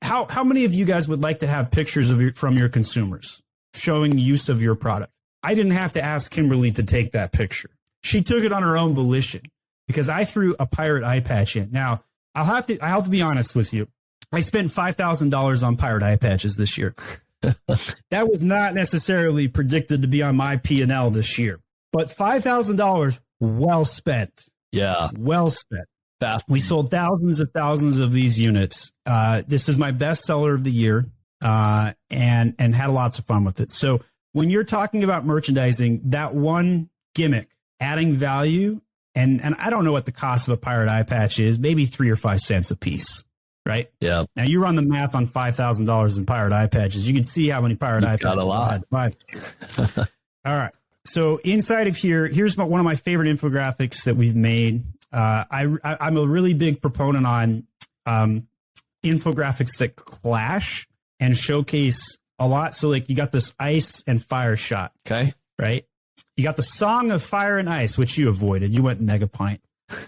S3: how many of you guys would like to have pictures from your consumers showing use of your product? I didn't have to ask Kimberly to take that picture. She took it on her own volition because I threw a pirate eye patch in. Now, I have to be honest with you. I spent $5,000 on pirate eye patches this year. That was not necessarily predicted to be on my P&L this year, but $5,000 well spent.
S2: Yeah.
S3: Well spent.
S2: Fast.
S3: We sold thousands of these units. This is my best seller of the year, and had lots of fun with it. So when you're talking about merchandising, that one gimmick, adding value, and I don't know what the cost of a pirate eye patch is, maybe 3 or 5 cents a piece, right?
S2: Yeah.
S3: Now you run the math on $5,000 in pirate eye patches. You can see how many pirate eye patches I had to buy. All right. So inside of here's one of my favorite infographics that we've made. I'm a really big proponent on infographics that clash and showcase a lot. So like you got this ice and fire shot.
S2: Okay.
S3: Right. You got the Song of Fire and Ice, which you avoided. You went Mega Pint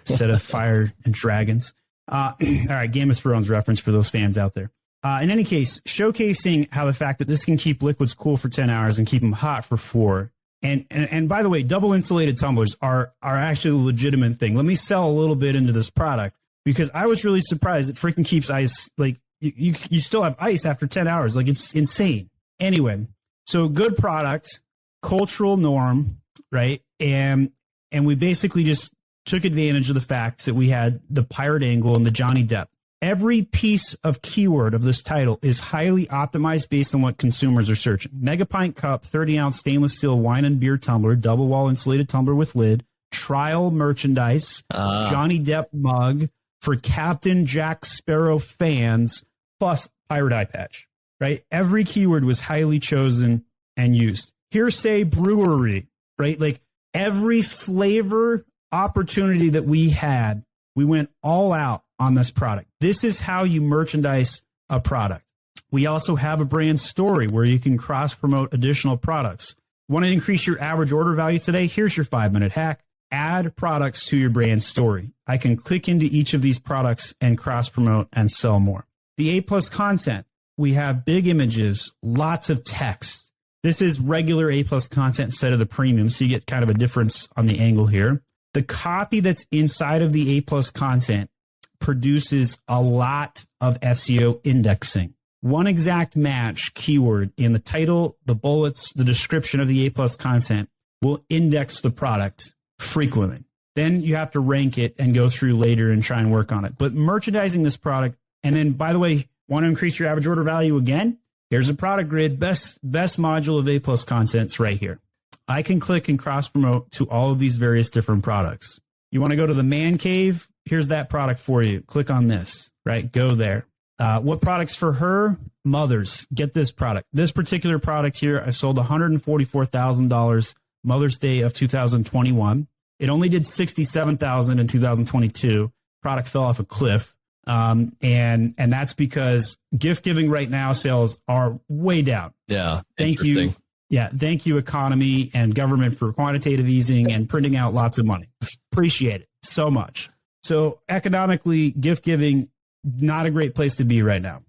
S3: instead of Fire and Dragons. All right. Game of Thrones reference for those fans out there. In any case, showcasing how the fact that this can keep liquids cool for 10 hours and keep them hot for 4. And by the way, double insulated tumblers are actually a legitimate thing. Let me sell a little bit into this product because I was really surprised it freaking keeps ice. Like you still have ice after 10 hours. Like it's insane. Anyway, so good product, cultural norm, right? And we basically just took advantage of the fact that we had the pirate angle and the Johnny Depp. Every piece of keyword of this title is highly optimized based on what consumers are searching. Mega Pint Cup, 30-ounce stainless steel wine and beer tumbler, double wall insulated tumbler with lid, trial merchandise, Johnny Depp mug for Captain Jack Sparrow fans, plus pirate eye patch, right? Every keyword was highly chosen and used. Hearsay brewery, right? Like every flavor opportunity that we had, we went all out on this product. This is how you merchandise a product. We also have a brand story where you can cross-promote additional products. Want to increase your average order value today? Here's your 5-minute hack. Add products to your brand story. I can click into each of these products and cross-promote and sell more. The A+ content. We have big images, lots of text. This is regular A+ content instead of the premium, so you get kind of a difference on the angle here. The copy that's inside of the A+ content produces a lot of SEO indexing. One exact match keyword in the title, the bullets, the description of the A+ content will index the product frequently. Then you have to rank it and go through later and try and work on it. But merchandising this product, and then, by the way, want to increase your average order value again? Here's a product grid. Best module of A+ content's right here. I can click and cross promote to all of these various different products. You want to go to the man cave? Here's that product for you. Click on this, right? Go there. What products for her? Mothers. Get this product. This particular product here, I sold $144,000 Mother's Day of 2021. It only did $67,000 in 2022. Product fell off a cliff. And that's because gift giving right now sales are way down.
S2: Yeah.
S3: Thank you. Yeah. Thank you, economy and government, for quantitative easing and printing out lots of money. Appreciate it so much. So economically, gift giving, not a great place to be right now.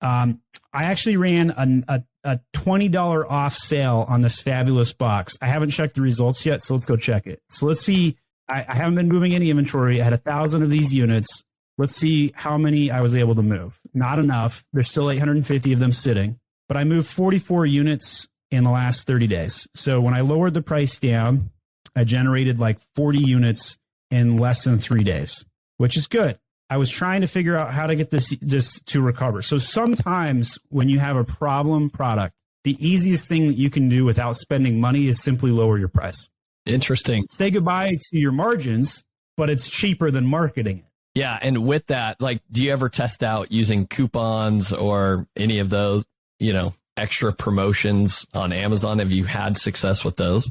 S3: I actually ran a $20 off sale on this fabulous box. I haven't checked the results yet, so let's go check it. So let's see. I haven't been moving any inventory. I had 1,000 of these units. Let's see how many I was able to move. Not enough. There's still 850 of them sitting, but I moved 44 units in the last 30 days. So when I lowered the price down, I generated like 40 units in less than 3 days, which is good. I was trying to figure out how to get this to recover. So sometimes when you have a problem product, the easiest thing that you can do without spending money is simply lower your price.
S2: Interesting.
S3: Say goodbye to your margins, but it's cheaper than marketing it.
S2: Yeah. And with that, like, do you ever test out using coupons or any of those, extra promotions on Amazon? Have you had success with those?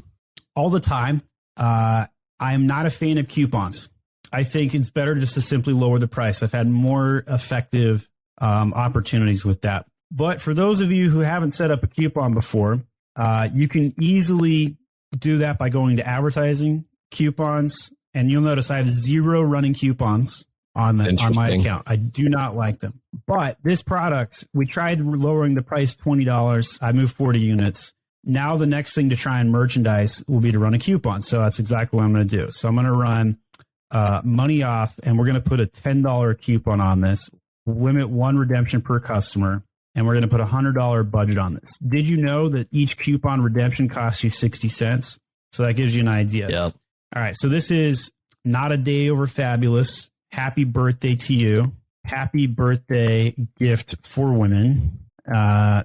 S3: All the time. I'm not a fan of coupons. I think it's better just to simply lower the price. I've had more effective opportunities with that. But for those of you who haven't set up a coupon before, you can easily do that by going to advertising, coupons, and you'll notice I have 0 running coupons on my account. I do not like them. But this product, we tried lowering the price $20. I moved 40 units. Now the next thing to try and merchandise will be to run a coupon. So that's exactly what I'm going to do. So I'm going to run money off, and we're going to put a $10 coupon on this, limit 1 redemption per customer, and we're going to put a $100 budget on this. Did you know that each coupon redemption costs you 60 cents? So that gives you an idea.
S2: Yeah.
S3: All right. So this is not a day over fabulous. Happy birthday to you. Happy birthday gift for women.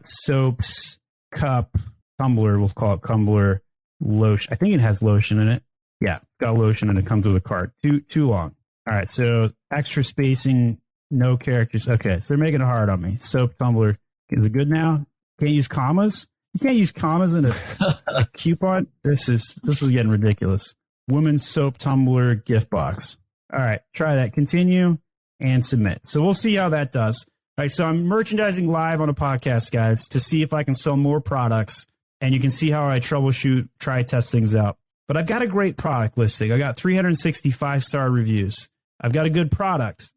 S3: Soaps, cup, tumbler. We'll call it tumbler, lotion. I think it has lotion in it. Yeah, it's got lotion and it comes with a card. Too long. All right, so extra spacing, no characters. Okay, so they're making it hard on me. Soap, tumbler. Is it good now? Can't use commas? You can't use commas in a coupon? This is getting ridiculous. Women's soap, tumbler, gift box. All right, try that. Continue and submit. So we'll see how that does. All right, so I'm merchandising live on a podcast, guys, to see if I can sell more products, and you can see how I troubleshoot, try, test things out. But I've got a great product listing. I got 365-star reviews. I've got a good product.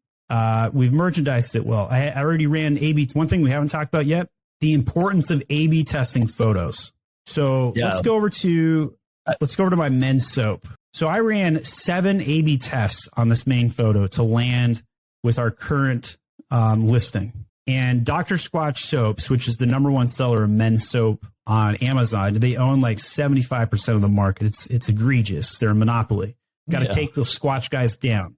S3: We've merchandised it well. I already ran A/B. One thing we haven't talked about yet, the importance of A/B testing photos. So let's go over to my men's soap. So I ran 7 A/B tests on this main photo to land with our current listing. And Dr. Squatch Soaps, which is the #1 seller of men's soap on Amazon, they own like 75% of the market. It's egregious. They're a monopoly. Got to take those Squatch guys down.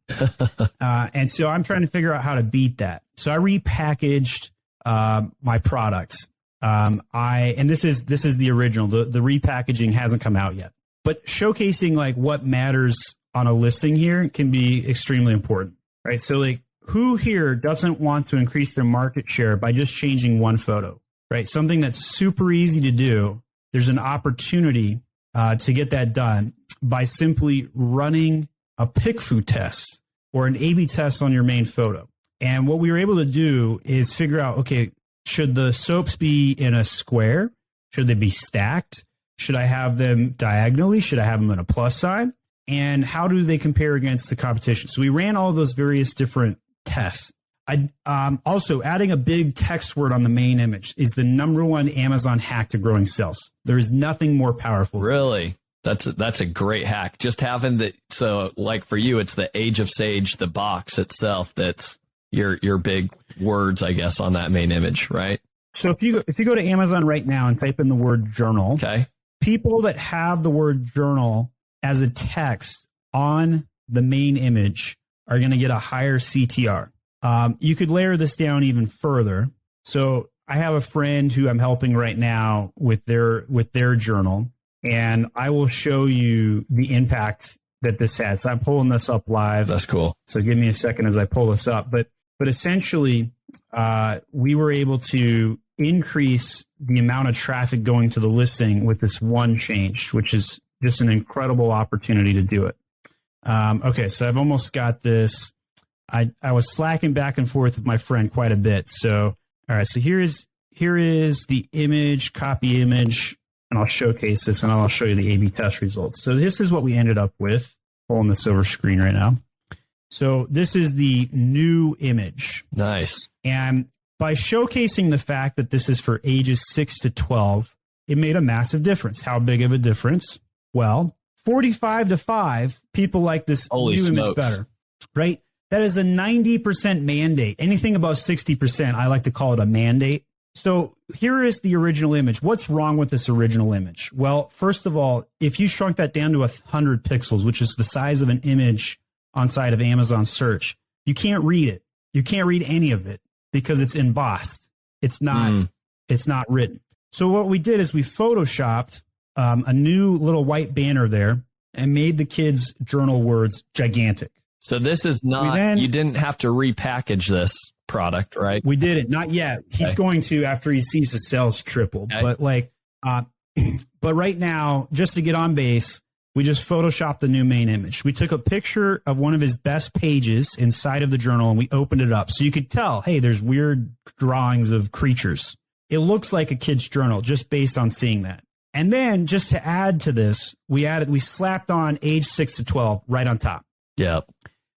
S3: And so I'm trying to figure out how to beat that. So I repackaged my products. And this is the original. The repackaging hasn't come out yet. But showcasing like what matters on a listing here can be extremely important, right? So like, who here doesn't want to increase their market share by just changing one photo, right? Something that's super easy to do. There's an opportunity to get that done by simply running a Pickfu test or an A/B test on your main photo. And what we were able to do is figure out, okay, should the soaps be in a square? Should they be stacked? Should I have them diagonally? Should I have them in a plus sign? And how do they compare against the competition? So we ran all those various different tests. Also, adding a big text word on the main image is the #1 Amazon hack to growing sales. There is nothing more powerful.
S2: Really? That's a great hack. Just having so like for you, it's the Age of Sage, the box itself. That's your big words, I guess, on that main image, right?
S3: So if you go to Amazon right now and type in the word journal,
S2: okay,
S3: people that have the word journal as a text on the main image are going to get a higher CTR. You could layer this down even further. So I have a friend who I'm helping right now with their journal. and I will show you the impact that this had. So I'm pulling this up live.
S2: That's cool.
S3: So give me a second as I pull this up. But essentially, we were able to increase the amount of traffic going to the listing with this one change, which is just an incredible opportunity to do it. Okay, so I've almost got this. I was slacking back and forth with my friend quite a bit. So, all right, so here is the image, copy image, and I'll showcase this, and I'll show you the A/B test results. So this is what we ended up with. Pulling this over screen right now. So this is the new image.
S2: Nice.
S3: And by showcasing the fact that this is for ages 6 to 12, it made a massive difference. How big of a difference? Well, 45 to 5, people like this new image better, right? That is a 90% mandate. Anything above 60%, I like to call it a mandate. So here is the original image. What's wrong with this original image? Well, first of all, if you shrunk that down to 100 pixels, which is the size of an image on side of Amazon search, you can't read it. You can't read any of it because it's embossed. It's not written. So what we did is we photoshopped a new little white banner there and made the kids' journal words gigantic.
S2: So this is not, you didn't have to repackage this product, right?
S3: We didn't, not yet. Okay. He's going to after he sees his sales triple. Okay. But right now, just to get on base, we just photoshopped the new main image. We took a picture of one of his best pages inside of the journal and we opened it up. So you could tell, hey, there's weird drawings of creatures. It looks like a kid's journal just based on seeing that. And then just to add to this, we slapped on age 6 to 12 right on top.
S2: Yep.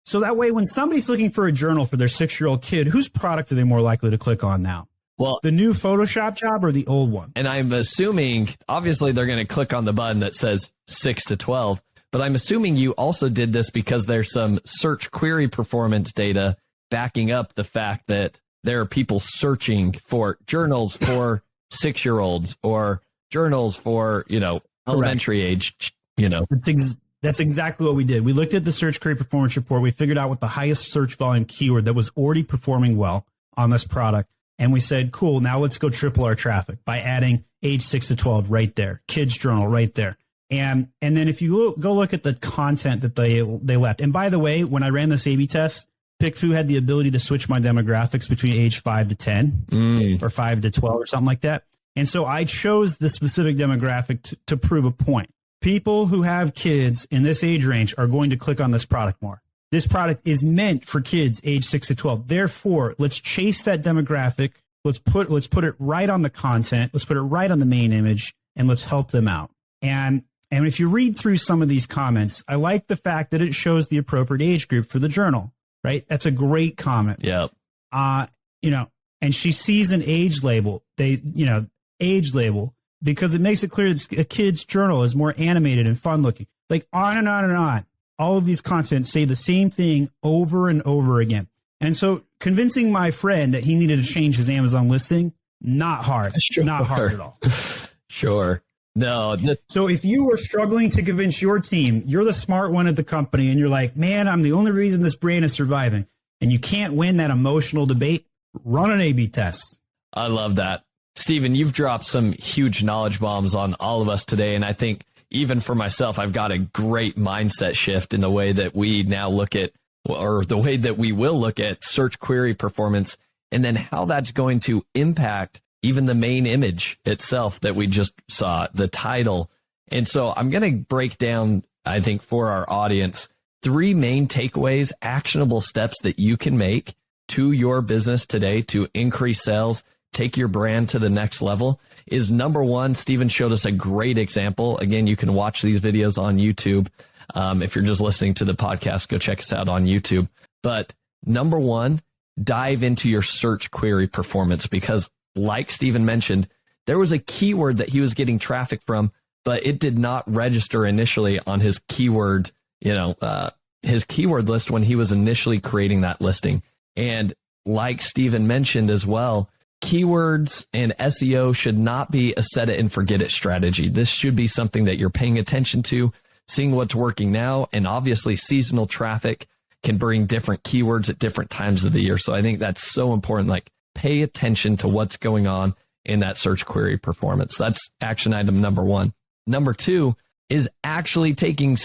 S3: So that way, when somebody's looking for a journal for their 6-year-old kid, whose product are they more likely to click on now?
S2: Well,
S3: the new Photoshop job or the old one?
S2: And I'm assuming, obviously, they're going to click on the button that says 6 to 12. But I'm assuming you also did this because there's some search query performance data backing up the fact that there are people searching for journals for 6-year-olds or journals for, elementary age,
S3: That's exactly what we did. We looked at the search query performance report. We figured out what the highest search volume keyword that was already performing well on this product. And we said, cool, now let's go triple our traffic by adding age 6 to 12 right there, kids journal right there. And then if you go look at the content that they left. And by the way, when I ran this A/B test, Pickfu had the ability to switch my demographics between age 5 to 10 or 5 to 12 or something like that. And so I chose the specific demographic to prove a point. People who have kids in this age range are going to click on this product more. This product is meant for kids age 6 to 12. Therefore, let's chase that demographic. Let's put it right on the content. Let's put it right on the main image, and let's help them out. And if you read through some of these comments, I like the fact that it shows the appropriate age group for the journal, right? That's a great comment.
S2: Yep.
S3: And she sees an age label. Age label. Because it makes it clear that a kid's journal is more animated and fun looking. Like on and on and on. All of these contents say the same thing over and over again. And so convincing my friend that he needed to change his Amazon listing, not hard. Sure. Not hard at all.
S2: Sure. No.
S3: So if you were struggling to convince your team, you're the smart one at the company, and you're like, man, I'm the only reason this brand is surviving, and you can't win that emotional debate, run an A/B test.
S2: I love that. Stephen, you've dropped some huge knowledge bombs on all of us today. And I think even for myself, I've got a great mindset shift in the way that we now look at, or the way that we will look at search query performance, and then how that's going to impact even the main image itself that we just saw, the title. And so I'm going to break down, I think, for our audience, 3 main takeaways, actionable steps that you can make to your business today to increase sales, take your brand to the next level. Is number 1, Stephen showed us a great example. Again, you can watch these videos on YouTube. If you're just listening to the podcast, go check us out on YouTube. But number 1, dive into your search query performance, because like Stephen mentioned, there was a keyword that he was getting traffic from, but it did not register initially on his keyword, his keyword list when he was initially creating that listing. And like Stephen mentioned as well, keywords and SEO should not be a set it and forget it strategy. This should be something that you're paying attention to, seeing what's working now, and obviously seasonal traffic can bring different keywords at different times of the year. So I think that's so important. Like, pay attention to what's going on in that search query performance. That's action item number 1. number 2 is actually taking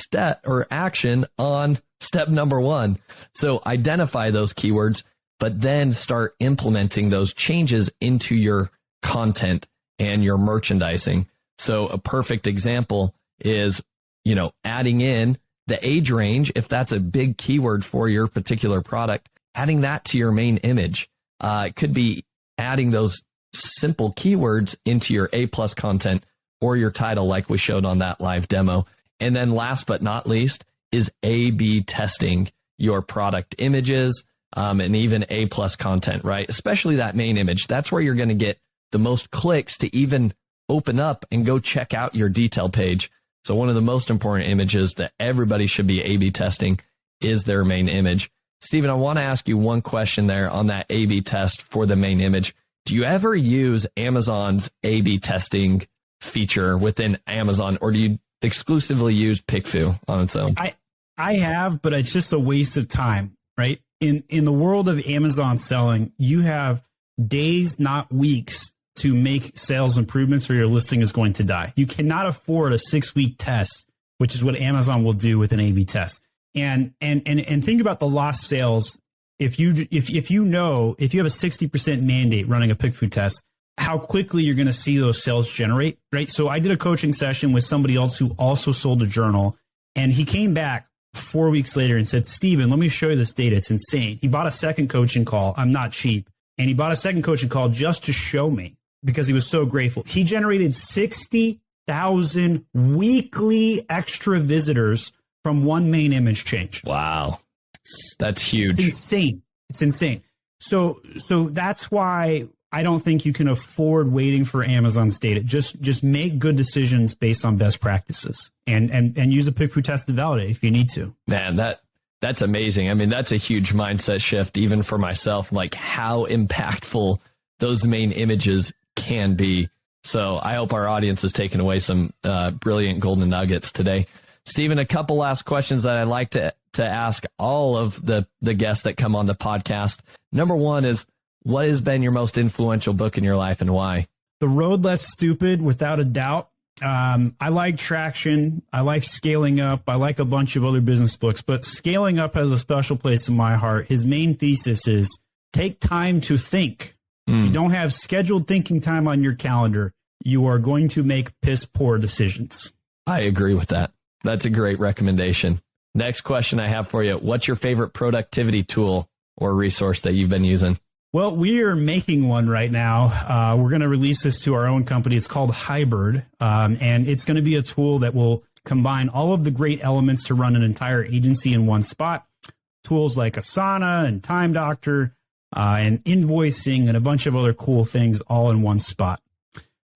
S2: action on step number 1. So identify those keywords, but then start implementing those changes into your content and your merchandising. So a perfect example is, adding in the age range, if that's a big keyword for your particular product, adding that to your main image. It could be adding those simple keywords into your A+ content or your title, like we showed on that live demo. And then last but not least is A/B testing your product images and even A+ content, right? Especially that main image. That's where you're going to get the most clicks to even open up and go check out your detail page. So one of the most important images that everybody should be A/B testing is their main image. Stephen, I want to ask you one question there on that A/B test for the main image. Do you ever use Amazon's A/B testing feature within Amazon, or do you exclusively use Pickfu on its own?
S3: I have, but it's just a waste of time, right? In the world of Amazon selling, you have days, not weeks, to make sales improvements or your listing is going to die. You cannot afford a 6-week test, which is what Amazon will do with an A/B test. And think about the lost sales. If you have a 60% mandate running a Pickfu test, how quickly you're going to see those sales generate, right? So I did a coaching session with somebody else who also sold a journal, and he came back 4 weeks later and said, Stephen, let me show you this data. It's insane. He bought a second coaching call. I'm not cheap. And he bought a second coaching call just to show me because he was so grateful. He generated 60,000 weekly extra visitors from one main image change.
S2: Wow. That's huge.
S3: It's insane. It's insane. So that's why I don't think you can afford waiting for Amazon's data. Just make good decisions based on best practices and use a Pickfu test to validate if you need to.
S2: Man, that's amazing. I mean, that's a huge mindset shift, even for myself, like how impactful those main images can be. So I hope our audience has taken away some brilliant golden nuggets today. Stephen, a couple last questions that I'd like to ask all of the guests that come on the podcast. Number 1 is, what has been your most influential book in your life and why?
S3: The Road Less Stupid, without a doubt. I like Traction. I like Scaling Up. I like a bunch of other business books, but Scaling Up has a special place in my heart. His main thesis is take time to think. If you don't have scheduled thinking time on your calendar, you are going to make piss poor decisions.
S2: I agree with that. That's a great recommendation. Next question I have for you. What's your favorite productivity tool or resource that you've been using?
S3: Well, we are making one right now. We're going to release this to our own company. It's called Hybrid, and it's going to be a tool that will combine all of the great elements to run an entire agency in one spot. Tools like Asana and Time Doctor and invoicing and a bunch of other cool things all in one spot.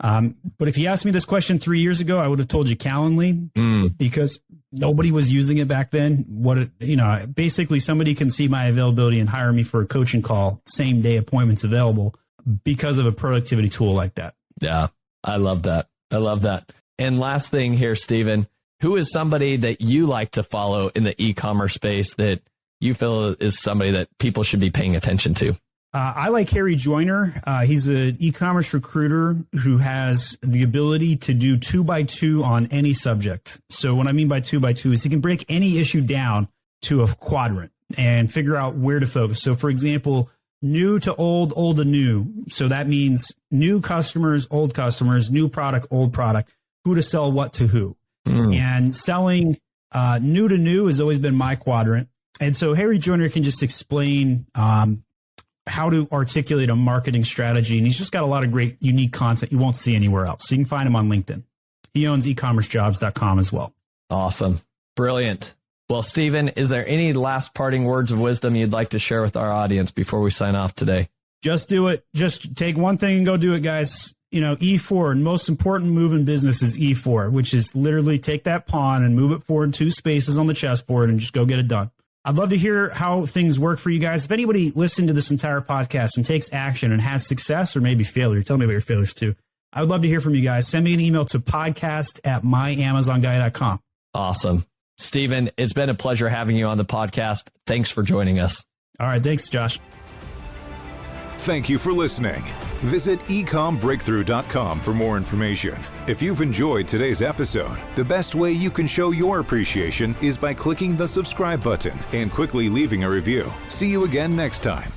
S3: But if you asked me this question 3 years ago, I would have told you Calendly because nobody was using it back then. Basically somebody can see my availability and hire me for a coaching call, same day appointments available because of a productivity tool like that. Yeah,
S2: I love that. I love that. And last thing here, Stephen, who is somebody that you like to follow in the e-commerce space that you feel is somebody that people should be paying attention to?
S3: I like Harry Joyner. He's an e-commerce recruiter who has the ability to do 2x2 on any subject. So what I mean by 2x2 is he can break any issue down to a quadrant and figure out where to focus. So for example, new to old, old to new. So that means new customers, old customers, new product, old product, who to sell what to who. And selling new to new has always been my quadrant. And so Harry Joyner can just explain how to articulate a marketing strategy. And he's just got a lot of great, unique content you won't see anywhere else. So you can find him on LinkedIn. He owns ecommercejobs.com as well.
S2: Awesome. Brilliant. Well, Stephen, is there any last parting words of wisdom you'd like to share with our audience before we sign off today?
S3: Just do it. Just take one thing and go do it, guys. E4, and most important move in business is E4, which is literally take that pawn and move it forward 2 spaces on the chessboard and just go get it done. I'd love to hear how things work for you guys. If anybody listened to this entire podcast and takes action and has success or maybe failure, tell me about your failures too. I would love to hear from you guys. Send me an email to podcast@myamazonguy.com.
S2: Awesome. Stephen, it's been a pleasure having you on the podcast. Thanks for joining us.
S3: All right. Thanks, Josh.
S1: Thank you for listening. Visit ecommbreakthrough.com for more information. If you've enjoyed today's episode, the best way you can show your appreciation is by clicking the subscribe button and quickly leaving a review. See you again next time.